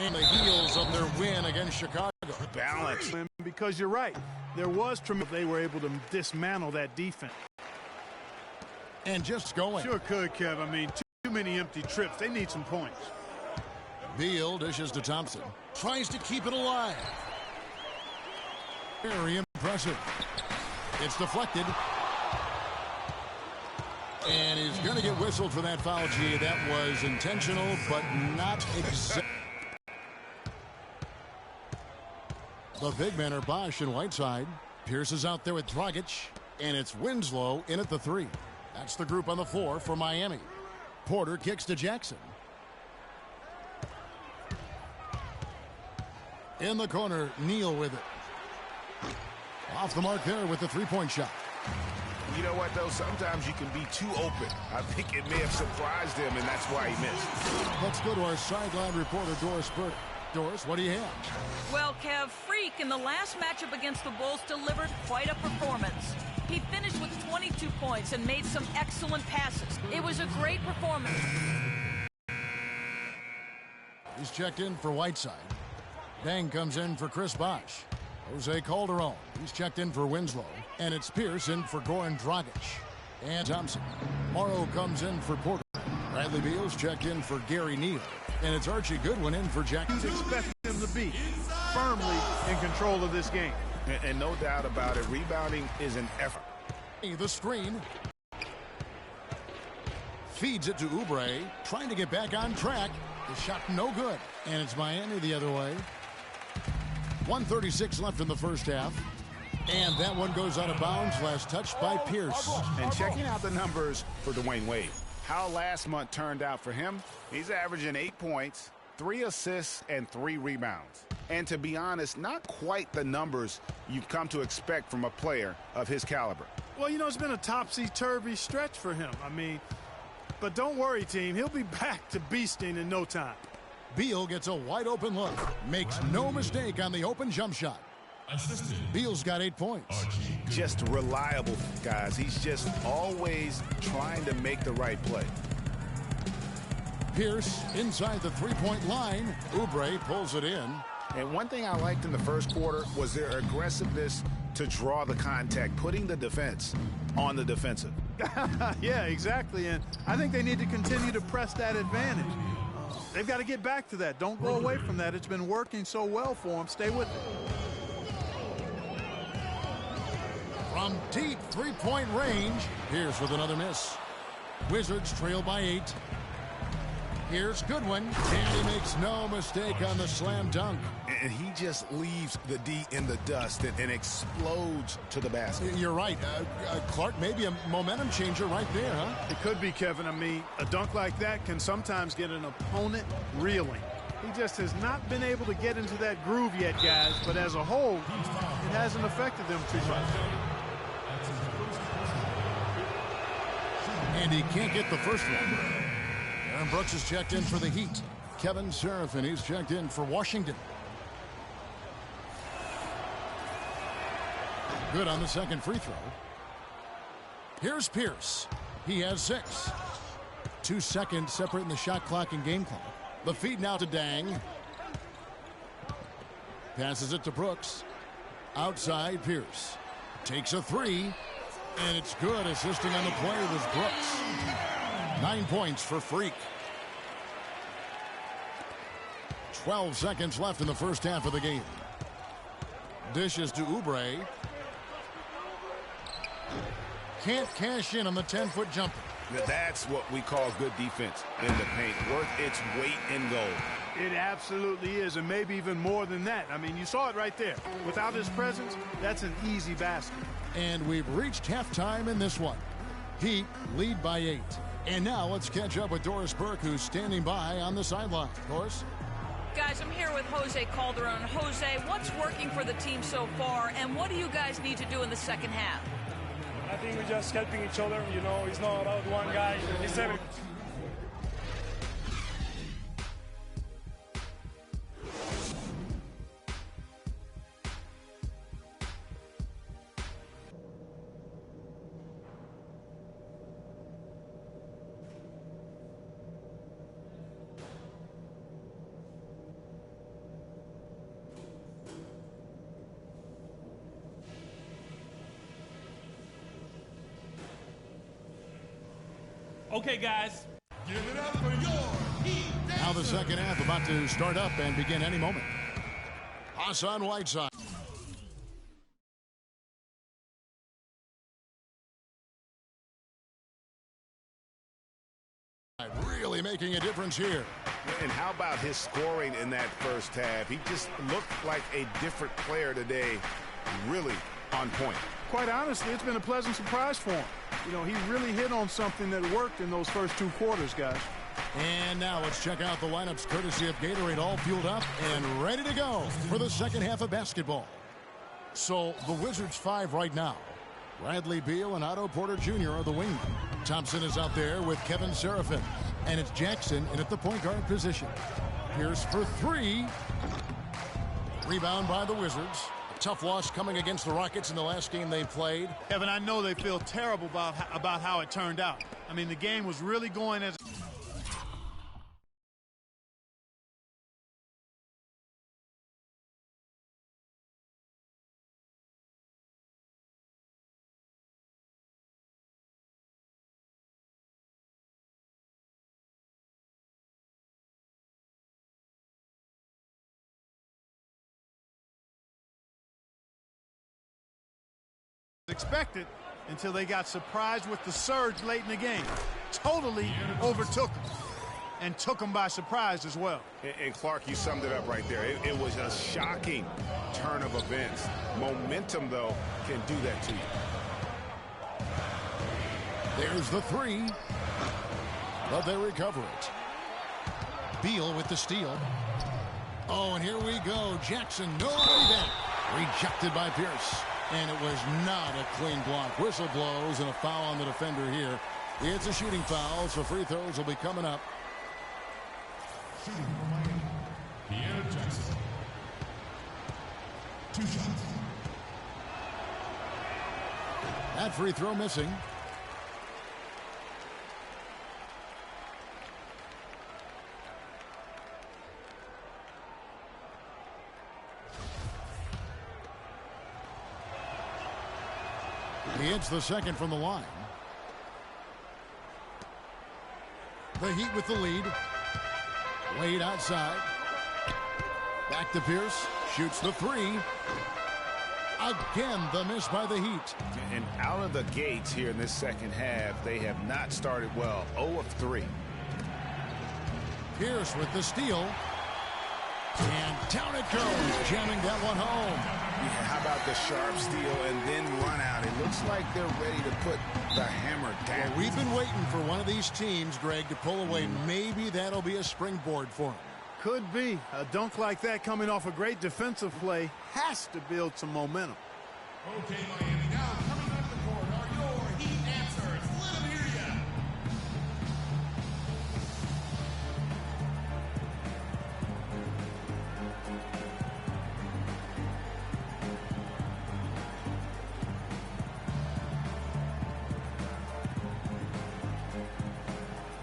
In the heels of their win against Chicago. Balance. Because you're right. There was tremendous. They were able to dismantle that defense. And just going. Sure could, Kev. I mean, too many empty trips. They need some points. Beal dishes to Thompson. Tries to keep it alive. Very impressive. It's deflected. And he's going to get whistled for that foul, G. That was intentional, but not exact. The big men are Bosch and Whiteside. Pierce is out there with Dragic. And it's Winslow in at the 3. That's the group on the floor for Miami. Porter kicks to Jackson. In the corner, Neal with it. Off the mark there with the three-point shot. You know what, though? Sometimes you can be too open. I think it may have surprised him, and that's why he missed. Let's go to our sideline reporter, Doris Burke. Doris, what do you have? Well, Kev, Freak in the last matchup against the Bulls delivered quite a performance. He finished with 22 points and made some excellent passes. It was a great performance. He's checked in for Whiteside. Bang comes in for Chris Bosh. Jose Calderon, he's checked in for Winslow. And it's Pierce in for Goran Dragic. And Thompson. Morrow comes in for Porter. Bradley Beal's checked in for Gary Neal. And it's Archie Goodwin in for Jack. He's expecting him to be firmly in control of this game. And no doubt about it, rebounding is an effort. The screen. Feeds it to Oubre. Trying to get back on track. The shot no good. And it's Miami the other way. 1:36 left in the first half. And that one goes out of bounds. Last touch by Pierce. And checking out the numbers for Dwayne Wade. How last month turned out for him, he's averaging 8 points, 3 assists, and 3 rebounds. And to be honest, not quite the numbers you've come to expect from a player of his caliber. Well, you know, it's been a topsy-turvy stretch for him. I mean, but don't worry, team. He'll be back to beasting in no time. Beal gets a wide-open look. Makes no mistake on the open jump shot. Beal's got 8 points. Just reliable, guys. He's just always trying to make the right play. Pierce inside the three-point line. Oubre pulls it in. And one thing I liked in the first quarter was their aggressiveness to draw the contact, putting the defense on the defensive. Yeah, exactly. And I think they need to continue to press that advantage. They've got to get back to that. Don't go away from that. It's been working so well for them. Stay with it. From deep three-point range, Pierce with another miss. Wizards trail by 8. Here's Goodwin, and he makes no mistake on the slam dunk. And he just leaves the D in the dust and explodes to the basket. You're right. Clark, maybe a momentum changer right there, huh? It could be, Kevin. I mean, a dunk like that can sometimes get an opponent reeling. He just has not been able to get into that groove yet, guys. But as a whole, it hasn't affected them too much. And he can't get the first one. Aaron Brooks is checked in for the Heat. Kevin Serafin, he's checked in for Washington. Good on the second free throw. Here's Pierce. He has 6. 2 seconds separating the shot clock and game clock. The feed now to Dang. Passes it to Brooks. Outside Pierce. Takes a 3. And it's good. Assisting on the play was Brooks. 9 points for Freak. 12 seconds left in the first half of the game. Dishes to Oubre. Can't cash in on the 10-foot jumper. That's what we call good defense in the paint. Worth its weight in gold. It absolutely is, and maybe even more than that. I mean, you saw it right there. Without his presence, that's an easy basket. And we've reached halftime in this one. Heat lead by 8. And now let's catch up with Doris Burke, who's standing by on the sideline. Doris? Guys, I'm here with Jose Calderon. Jose, what's working for the team so far, and what do you guys need to do in the second half? I think we're just helping each other. You know, it's not about one guy. It's every. Okay, guys. Give it up for your Heat. Now the second half about to start up and begin any moment. Hassan Whiteside. Really making a difference here. And how about his scoring in that first half? He just looked like a different player today, really on point. Quite honestly, it's been a pleasant surprise for him. You know, he really hit on something that worked in those first 2 quarters, guys. And now let's check out the lineups courtesy of Gatorade, all fueled up and ready to go for the second half of basketball. So the Wizards 5 right now. Bradley Beal and Otto Porter Jr. are the wingmen. Thompson is out there with Kevin Serafin. And it's Jackson in at the point guard position. Pierce for 3. Rebound by the Wizards. A tough loss coming against the Rockets in the last game they played. Kevin, I know they feel terrible about how it turned out. I mean, the game was really going as... expected until they got surprised with the surge late in the game. Totally overtook them and took them by surprise as well. And Clark, you summed it up right there. It was a shocking turn of events. Momentum, though, can do that to you. There's the 3. But they recover it. Beal with the steal. Oh, and here we go. Jackson, nobody back. Rejected by Pierce. And it was not a clean block. Whistle blows and a foul on the defender here. It's a shooting foul, so free throws will be coming up. Shooting for Miami, De'Aaron Jackson. 2 shots. That free throw missing. He hits the second from the line. The Heat with the lead. Wade outside. Back to Pierce. Shoots the 3. Again, the miss by the Heat. And out of the gates here in this second half, they have not started well. 0 of 3. Pierce with the steal. And down it goes, jamming that one home. Yeah, how about the sharp steal and then run out? It looks like they're ready to put the hammer down. Well, we've been waiting for one of these teams, Greg, to pull away. Maybe that'll be a springboard for them. Could be. A dunk like that coming off a great defensive play has to build some momentum. Okay, Miami, now coming up the court are your Heat answers. Let them hear ya.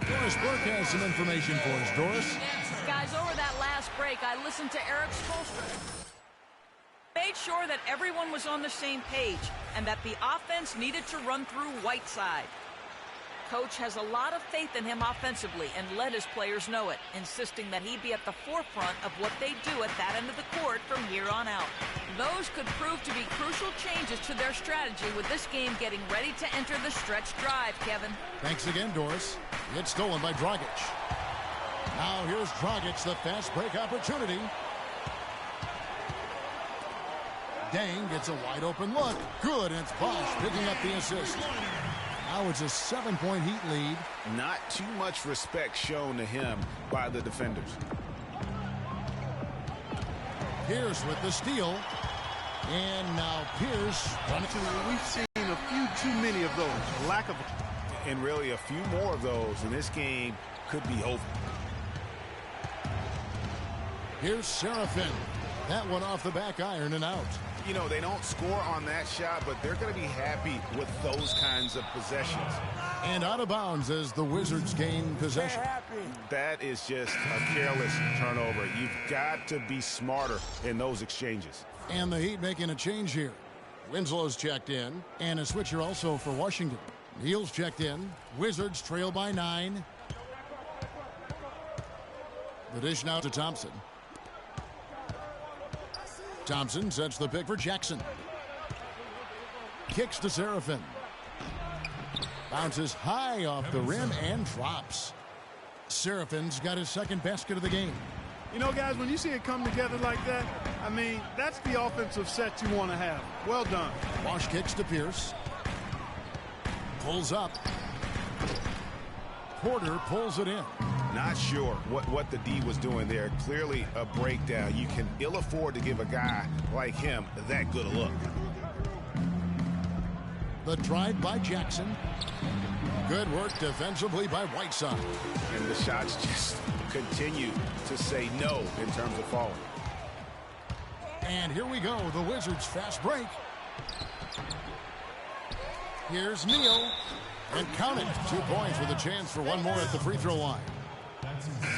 Doris Burke has some information for us. Doris? Guys, over that last break, I listened to Eric Spoelstra. Made sure that everyone was on the same page and that the offense needed to run through Whiteside. Coach has a lot of faith in him offensively and let his players know it, insisting that he be at the forefront of what they do at that end of the court from here on out. Those could prove to be crucial changes to their strategy with this game getting ready to enter the stretch drive, Kevin. Thanks again, Doris. It's stolen by Dragic. Now here's Dragic, the fast break opportunity. Dang gets a wide open look. Good, and it's Bosch picking up the assist. Now it's a 7-point Heat lead. Not too much respect shown to him by the defenders. Pierce with the steal. And now Pierce running through. We've seen a few too many of those. Lack of... And really a few more of those, and this game could be over. Here's Serafin. That one off the back iron and out. You know, they don't score on that shot, but they're going to be happy with those kinds of possessions. And out of bounds as the Wizards gain possession. That is just a careless turnover. You've got to be smarter in those exchanges. And the Heat making a change here. Winslow's checked in, and a switcher also for Washington. Neal's checked in. Wizards trail by 9. The dish now to Thompson. Thompson sets the pick for Jackson. Kicks to Serafin. Bounces high off the rim and drops. Serafin's got his second basket of the game. You know, guys, when you see it come together like that, I mean, that's the offensive set you want to have. Well done. Bosch kicks to Pierce. Pulls up. Porter pulls it in. Not sure what the D was doing there. Clearly a breakdown. You can ill afford to give a guy like him that good a look. The drive by Jackson. Good work defensively by Whiteside. And the shots just continue to say no in terms of falling. And here we go, the Wizards fast break. Here's Neal. And count it. 2 points with a chance for one more at the free throw line.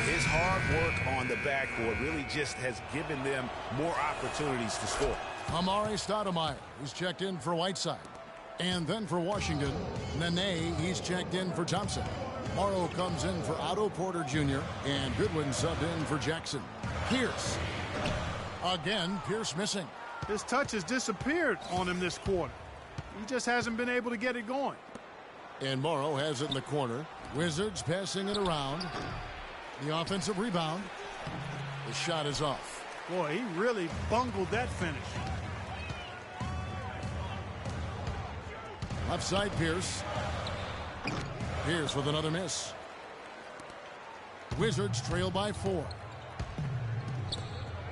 His hard work on the backboard really just has given them more opportunities to score. Amare Stoudemire, who's checked in for Whiteside. And then for Washington, Nene, he's checked in for Thompson. Morrow comes in for Otto Porter Jr. And Goodwin subbed in for Jackson. Pierce. Again, Pierce missing. His touch has disappeared on him this quarter. He just hasn't been able to get it going. And Morrow has it in the corner. Wizards passing it around. The offensive rebound. The shot is off. Boy, he really bungled that finish. Left side, Pierce. Pierce with another miss. Wizards trail by 4.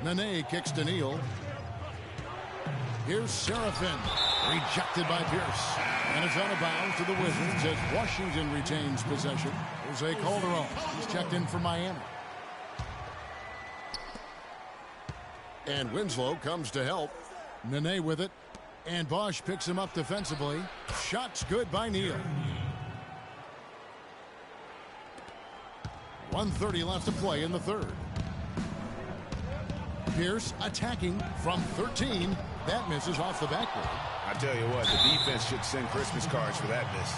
Nene kicks to Neal. Here's Serafin. Rejected by Pierce. And it's out of bounds to the Wizards as Washington retains possession. Jose Calderon. He's checked in for Miami. And Winslow comes to help. Nene with it. And Bosch picks him up defensively. Shots good by Neal. 1:30 left to play in the third. Pierce attacking from 13. That misses off the backboard. I tell you what, the defense should send Christmas cards for that miss.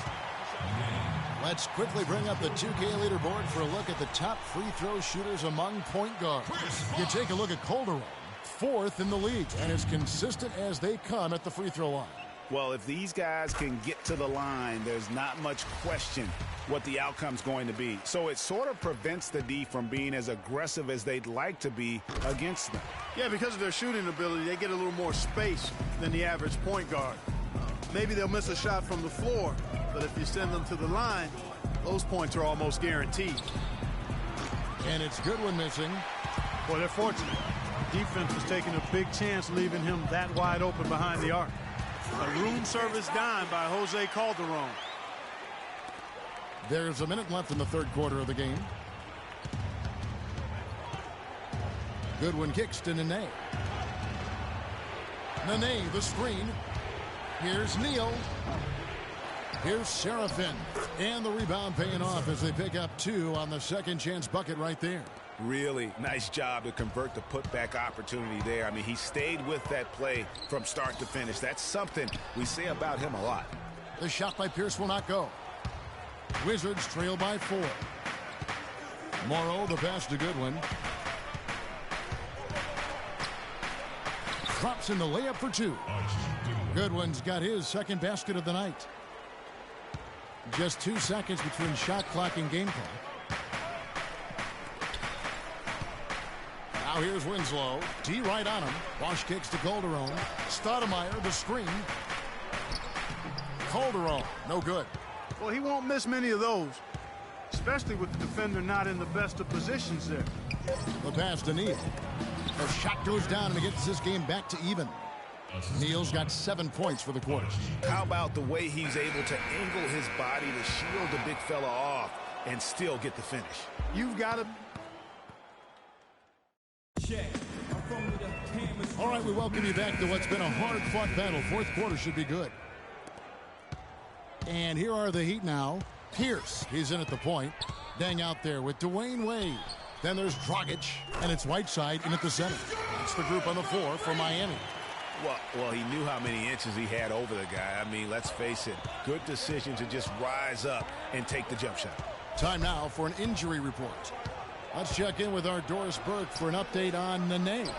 Let's quickly bring up the 2K leaderboard for a look at the top free throw shooters among point guards. You take a look at Calderon, 4th in the league, and as consistent as they come at the free throw line. Well, if these guys can get to the line, there's not much question what the outcome's going to be. So it sort of prevents the D from being as aggressive as they'd like to be against them. Yeah, because of their shooting ability, they get a little more space than the average point guard. Maybe they'll miss a shot from the floor, but if you send them to the line, those points are almost guaranteed. And it's Goodwin missing. Boy, they're fortunate. Defense was taking a big chance leaving him that wide open behind the arc. A room service dime by Jose Calderon. There's a minute left in the third quarter of the game. Goodwin kicks to Nene. Nene, the screen. Here's Neal. Here's Serafin. And the rebound paying off as they pick up 2 on the second chance bucket right there. Really nice job to convert the putback opportunity there. I mean, he stayed with that play from start to finish. That's something we say about him a lot. The shot by Pierce will not go. Wizards trail by 4. Morrow, the pass to Goodwin. Drops in the layup for 2. Goodwin's got his second basket of the night. Just 2 seconds between shot clock and game clock. Now here's Winslow. D right on him. Bosch kicks to Calderon. Stoudemire, the screen. Calderon, no good. Well, he won't miss many of those, especially with the defender not in the best of positions there. The pass to Neal. The shot goes down and it gets this game back to even. Neal's got 7 points for the quarter. How about the way he's able to angle his body to shield the big fella off and still get the finish? You've got to... All right, we welcome you back to what's been a hard-fought battle. Fourth quarter should be good. And here are the Heat now. Pierce, he's in at the point. Dang out there with Dwayne Wade. Then there's Dragic, and it's Whiteside in at the center. That's the group on the floor for Miami. Well, he knew how many inches he had over the guy. I mean, let's face it, good decision to just rise up and take the jump shot. Time now for an injury report. Let's check in with our Doris Burke for an update on Nene.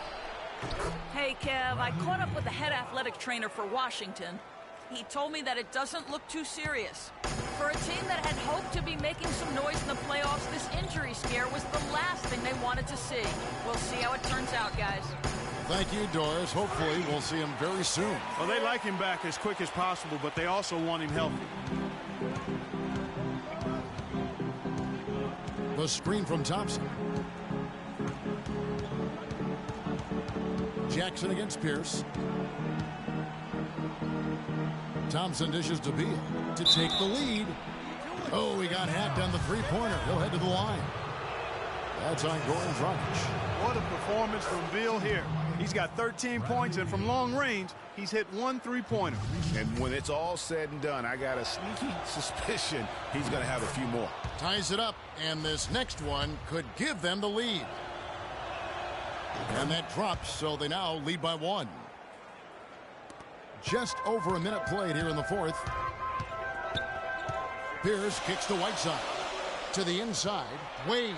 Hey, Kev, I caught up with the head athletic trainer for Washington. He told me that it doesn't look too serious. For a team that had hoped to be making some noise in the playoffs, this injury scare was the last thing they wanted to see. We'll see how it turns out, guys. Thank you, Doris. Hopefully, we'll see him very soon. Well, they like him back as quick as possible, but they also want him healthy. The screen from Thompson. Jackson against Pierce. Thompson dishes to Beal to take the lead. Oh, he got hacked on the three-pointer. He'll head to the line. That's on Goran Dragic. What a performance from Beal here. He's got 13 points, and from long range, he's hit 1 3-pointer. And when it's all said and done, I got a sneaky suspicion he's going to have a few more. Ties it up, and this next one could give them the lead. And that drops, so they now lead by 1. Just over a minute played here in the fourth. Pierce kicks to Whiteside. To the inside, Wade.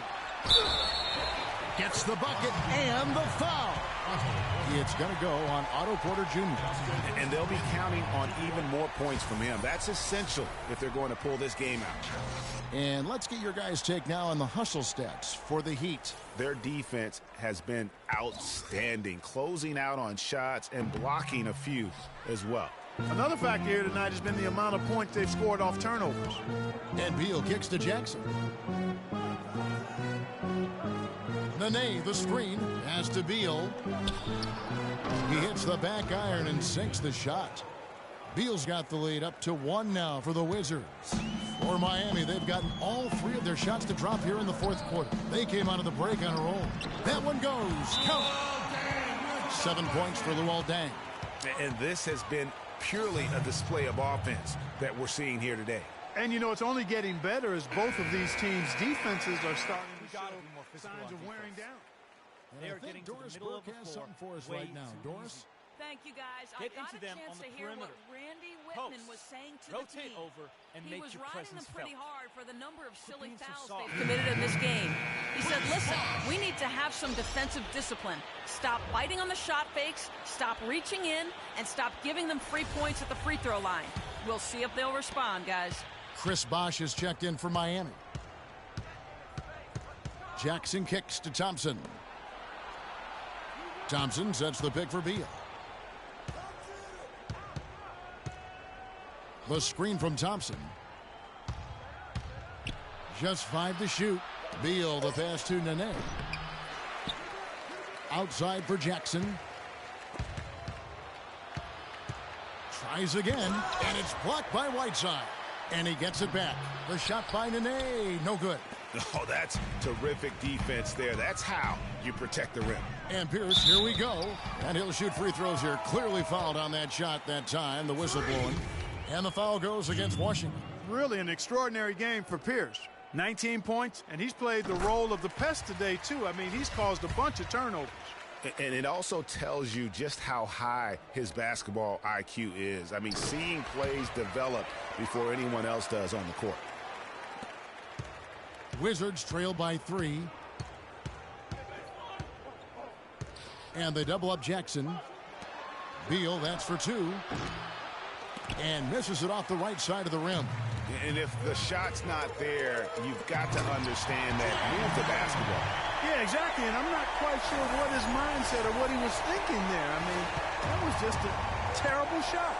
Gets the bucket and the foul. It's going to go on Otto Porter Jr. And they'll be counting on even more points from him. That's essential if they're going to pull this game out. And let's get your guys' take now on the hustle stats for the Heat. Their defense has been outstanding, closing out on shots and blocking a few as well. Another factor here tonight has been the amount of points they've scored off turnovers. And Beal kicks to Jackson. Nene, the screen, has to Beal. He hits the back iron and sinks the shot. Beal's got the lead up to 1 now for the Wizards. For Miami, they've gotten all 3 of their shots to drop here in the fourth quarter. They came out of the break on a roll. That one goes. Count. 7 points for Luol Deng. And this has been purely a display of offense that we're seeing here today. And, you know, it's only getting better as both of these teams' defenses are starting to show signs of wearing down. They are getting Doris Burke has something for us right now. Doris? Thank you, guys. I Get got into a them chance on to the hear what perimeter. Randy Whitman Post. was saying to Rotate the team. over and He make was your riding them presence pretty felt. hard for the number of silly being so fouls soft. they've committed in this game. He said, listen, we need to have some defensive discipline. Stop biting on the shot fakes, stop reaching in, and stop giving them free points at the free throw line. We'll see if they'll respond, guys. Chris Bosh is checked in for Miami. Jackson kicks to Thompson. Thompson sets the pick for Beal. The screen from Thompson. Just 5 to shoot. Beal the pass to Nene. Outside for Jackson. Tries again, and it's blocked by Whiteside. And he gets it back. The shot by Nene, no good. Oh, that's terrific defense there. That's how you protect the rim. And Pierce, here we go. And he'll shoot free throws here. Clearly fouled on that shot that time. The whistle blowing. And the foul goes against Washington. Really an extraordinary game for Pierce. 19 points, and he's played the role of the pest today, too. I mean, he's caused a bunch of turnovers. And it also tells you just how high his basketball IQ is. I mean, seeing plays develop before anyone else does on the court. Wizards trail by 3. And they double up Jackson. Beal, that's for 2. And misses it off the right side of the rim. And if the shot's not there, you've got to understand that move the basketball. Yeah, exactly, and I'm not quite sure what his mindset or what he was thinking there. I mean, that was just a terrible shot.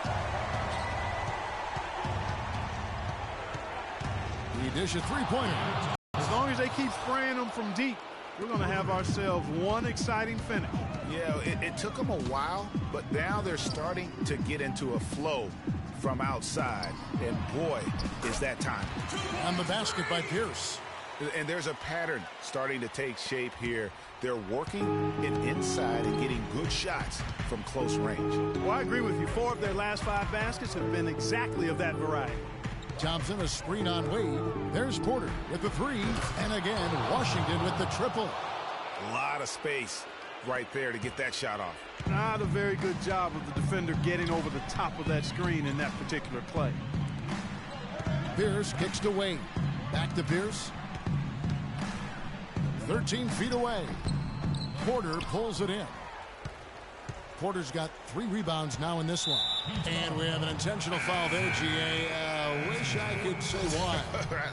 He dishes 3-pointer. As long as they keep spraying them from deep, we're going to have ourselves one exciting finish. Yeah, it took them a while, but now they're starting to get into a flow from outside. And boy, is that time. And the basket by Pierce. And there's a pattern starting to take shape here. They're working it inside and getting good shots from close range. Well, I agree with you. 4 of their last 5 baskets have been exactly of that variety. Thompson, a screen on Wade. There's Porter with the 3. And again, Washington with the triple. A lot of space. right there to get that shot off. Not a very good job of the defender getting over the top of that screen in that particular play. Pierce kicks to Wade. Back to Pierce. 13 feet away. Porter pulls it in. Porter's got 3 rebounds now in this one. And we have an intentional foul there, GA. Wish I could say why.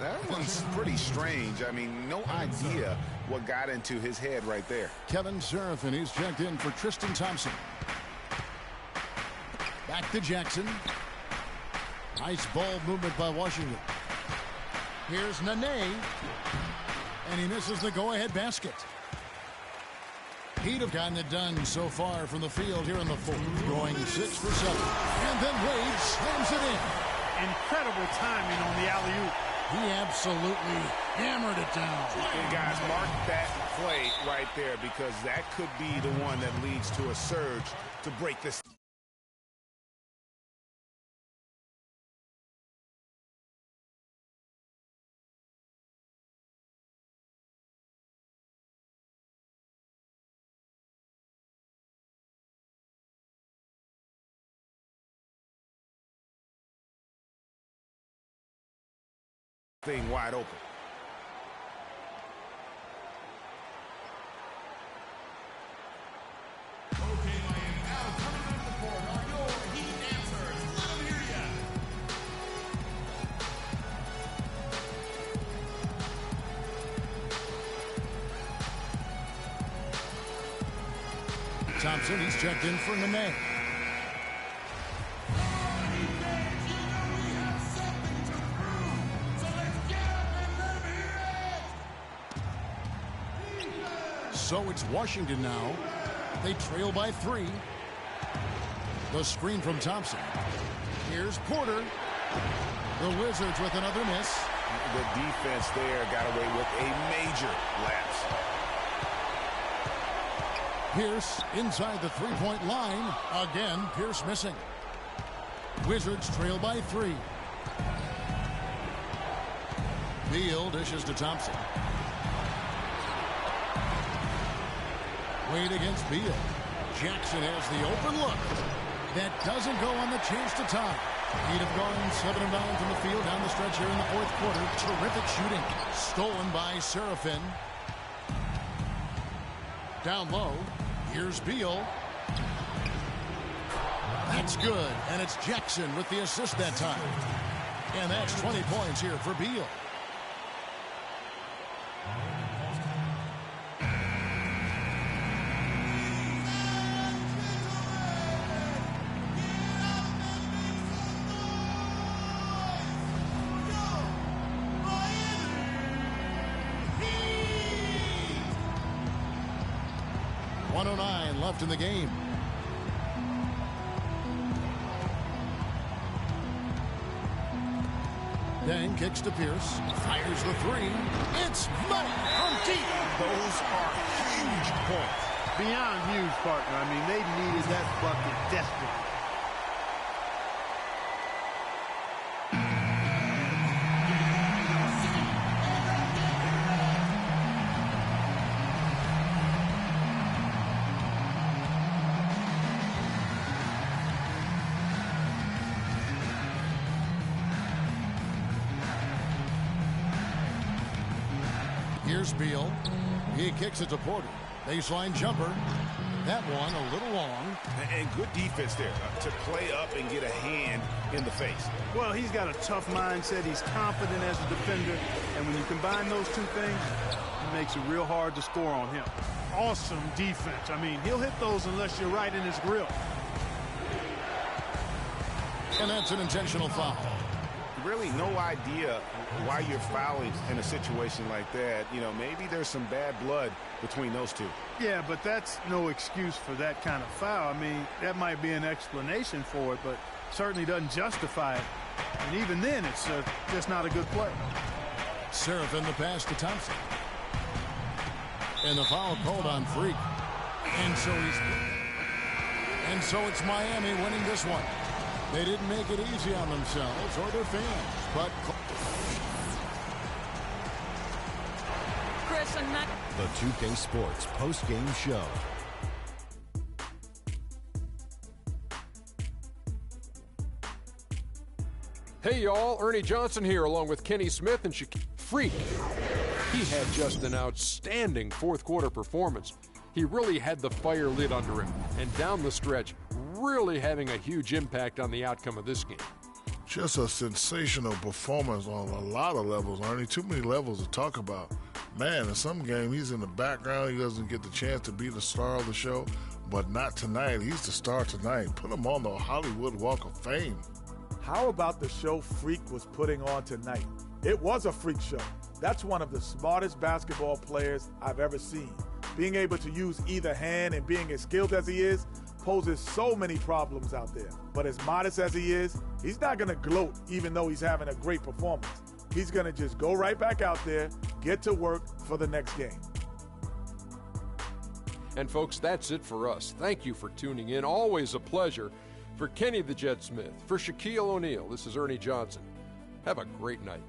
That one's pretty strange. I mean, no idea what got into his head right there. Kevin Serafin, he's checked in for Tristan Thompson. Back to Jackson. Nice ball movement by Washington. Here's Nene. And he misses the go-ahead basket. He'd have gotten it done so far from the field here in the fourth, going 6 for 7. And then Wade slams it in. Incredible timing on the alley-oop. He absolutely hammered it down. And guys, mark that play right there, because that could be the one that leads to a surge to break this. Thing wide open. Okay, Miami, now coming onto the court are your Heat answers. Let them hear ya. Thompson, he's checked in for Nene. So it's Washington now. They trail by 3. The screen from Thompson. Here's Porter. The Wizards with another miss. The defense there got away with a major lapse. Pierce inside the three-point line. Again, Pierce missing. Wizards trail by 3. Beal dishes to Thompson. Wade against Beal. Jackson has the open look. That doesn't go on the chance to tie. He'd have gone 7 of 9 from the field down the stretch here in the fourth quarter. Terrific shooting. Stolen by Serafin. Down low. Here's Beal. That's good. And it's Jackson with the assist that time. And that's 20 points here for Beal. Left in the game. Dang kicks to Pierce. Fires the 3. It's money from deep. Those are huge points. Beyond huge, partner. I mean, they needed that bucket desperately. Here's Beal. He kicks it to Porter. Baseline jumper. That one a little long. And good defense there to play up and get a hand in the face. Well, he's got a tough mindset. He's confident as a defender. And when you combine those two things, it makes it real hard to score on him. Awesome defense. I mean, he'll hit those unless you're right in his grill. And that's an intentional foul. Really no idea why you're fouling in a situation like that. You know, maybe there's some bad blood between those two. Yeah, but that's no excuse for that kind of foul. I mean, that might be an explanation for it, but certainly doesn't justify it. And even then, it's just not a good play. Serafin the pass to Thompson. And the foul called on Freak. And so it's Miami winning this one. They didn't make it easy on themselves or their fans, but Chris and Matt. The 2K Sports post-game show. Hey y'all, Ernie Johnson here along with Kenny Smith and Freak. He had just an outstanding fourth quarter performance. He really had the fire lit under him, and down the stretch, really having a huge impact on the outcome of this game. Just a sensational performance on a lot of levels, Ernie. Too many levels to talk about. Man, in some game, he's in the background. He doesn't get the chance to be the star of the show, but not tonight. He's the star tonight. Put him on the Hollywood Walk of Fame. How about the show Freak was putting on tonight? It was a freak show. That's one of the smartest basketball players I've ever seen. Being able to use either hand and being as skilled as he is poses so many problems out there. But as modest as he is, he's not going to gloat even though he's having a great performance. He's going to just go right back out there, get to work for the next game. And folks, that's it for us. Thank you for tuning in. Always a pleasure. For Kenny the Jet Smith, for Shaquille O'Neal, this is Ernie Johnson. Have a great night.